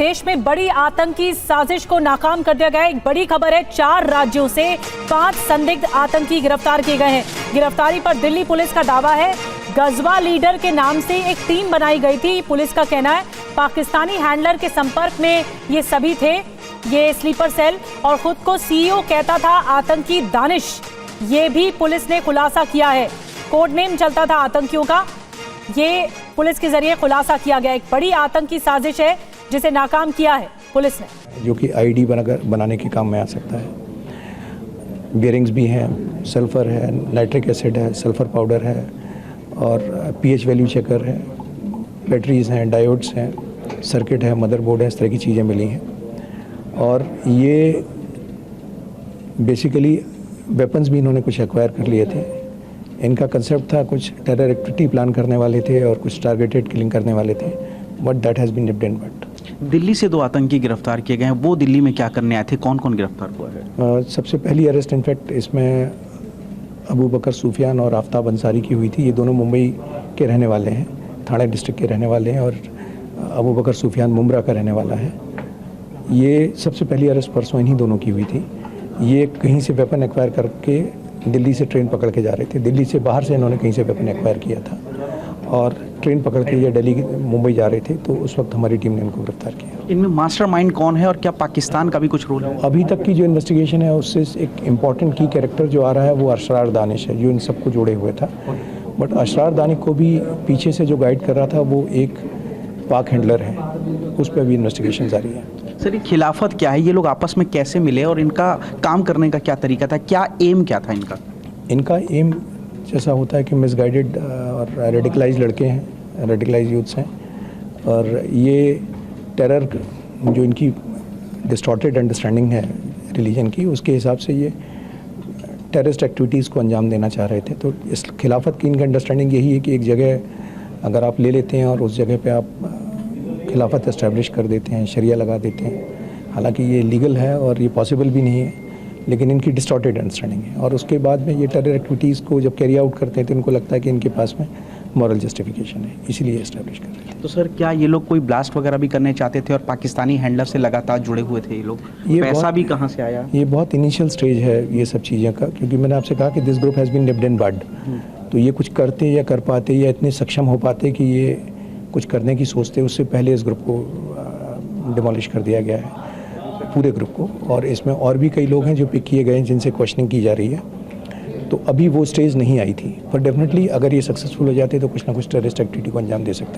देश में बड़ी आतंकी साजिश को नाकाम कर दिया गया। एक बड़ी खबर है, 4 राज्यों से 5 संदिग्ध आतंकी गिरफ्तार किए गए हैं। गिरफ्तारी पर दिल्ली पुलिस का दावा है, गजवा लीडर के नाम से एक टीम बनाई गई थी। पुलिस का कहना है पाकिस्तानी हैंडलर के संपर्क में ये सभी थे, ये स्लीपर सेल, और खुद को सीईओ कहता था आतंकी दानिश। ये भी पुलिस ने खुलासा किया है, कोड नेम चलता था आतंकियों का। ये पुलिस के जरिए खुलासा किया गया। एक बड़ी आतंकी साजिश है जिसे नाकाम किया है पुलिस ने, जो कि आईडी बनाने के काम में आ सकता है। बियरिंग्स भी हैं, सल्फर है, नाइट्रिक एसिड है, सल्फर पाउडर है और पीएच वैल्यू चेकर है, बैटरीज हैं, डायोड्स हैं, सर्किट है, मदरबोर्ड है, इस तरह की चीज़ें मिली हैं। और ये बेसिकली वेपन्स भी इन्होंने कुछ एक्वायर कर लिए थे। इनका कंसेप्ट था कुछ टेरर एक्टिविटी प्लान करने वाले थे और कुछ टारगेटेड किलिंग करने वाले थे, but that has been nipped in bud. Delhi से 2 आतंकी गिरफ्तार किए गए हैं, वो दिल्ली में क्या करने आए थे, कौन कौन गिरफ्तार हुआ है? सबसे पहली अरेस्ट इनफैक्ट इसमें अबू बकर सूफियान और आफ्ताब अंसारी की हुई थी। ये दोनों मुंबई के रहने वाले हैं, थाने डिस्ट्रिक्ट के रहने वाले हैं, और अबू बकर सूफियान मुंब्रा का रहने वाला है। ये सबसे पहली अरेस्ट परसों इन्हीं दोनों की हुई थी। ये कहीं से वेपन एक्वायर करके दिल्ली से ट्रेन पकड़ के जा रहे थे। दिल्ली से बाहर से इन्होंने कहीं से वेपन एक्वायर किया था और ट्रेन पकड़ के ये दिल्ली मुंबई जा रहे थे, तो उस वक्त हमारी टीम ने इनको गिरफ्तार किया। इनमें मास्टरमाइंड कौन है और क्या पाकिस्तान का भी कुछ रोल है? अभी तक की जो इन्वेस्टिगेशन है उससे एक इम्पॉर्टेंट की कैरेक्टर जो आ रहा है वो असरार दानिश है, जो इन सबको जोड़े हुए था। बट असरार दानिश को भी पीछे से जो गाइड कर रहा था वो एक पाक हैंडलर है, उस पर भी इन्वेस्टिगेशन जारी है। सर, ये खिलाफत क्या है, ये लोग आपस में कैसे मिले और इनका काम करने का क्या तरीका था, क्या एम क्या था इनका? इनका एम जैसा होता है कि मिसगाइडेड और रेडिकलाइज लड़के हैं, रेडिकलाइज यूथ्स हैं, और ये टेरर जो इनकी डिस्टॉर्टेड अंडरस्टैंडिंग है रिलीजन की, उसके हिसाब से ये टेररिस्ट एक्टिविटीज़ को अंजाम देना चाह रहे थे। तो इस खिलाफत की इनका अंडरस्टैंडिंग यही है कि एक जगह अगर आप ले लेते हैं और उस जगह पे आप खिलाफत इस्टेब्लिश कर देते हैं, शरिया लगा देते हैं। हालांकि ये लीगल है और ये पॉसिबल भी नहीं है, लेकिन इनकी डिस्टॉर्टेड अंडरस्टैंडिंग है। और उसके बाद में ये टेरर एक्टिविटीज़ को जब कैरी आउट करते हैं तो इनको लगता है कि इनके पास में मॉरल जस्टिफिकेशन है, इसीलिए इस्टेब्लिश कर रहे थे। तो सर, क्या ये लोग कोई ब्लास्ट वगैरह भी करने चाहते थे और पाकिस्तानी हैंडलर से लगातार जुड़े हुए थे ये लोग? पैसा भी कहाँ से आया? ये बहुत इनिशियल स्टेज है ये सब चीज़ें का, क्योंकि मैंने आपसे कहा कि this group has been nipped in bud. तो ये कुछ करते या कर पाते या इतने सक्षम हो पाते कि ये कुछ करने की सोचते, उससे पहले इस ग्रुप को डिमोलिश कर दिया गया है, पूरे ग्रुप को। और इसमें और भी कई लोग हैं जो पिक किए गए हैं जिनसे क्वेश्चनिंग की जा रही है। तो अभी वो स्टेज नहीं आई थी, पर डेफिनेटली अगर ये सक्सेसफुल हो जाते तो कुछ ना कुछ टेररिस्ट एक्टिविटी को अंजाम दे सकते हैं।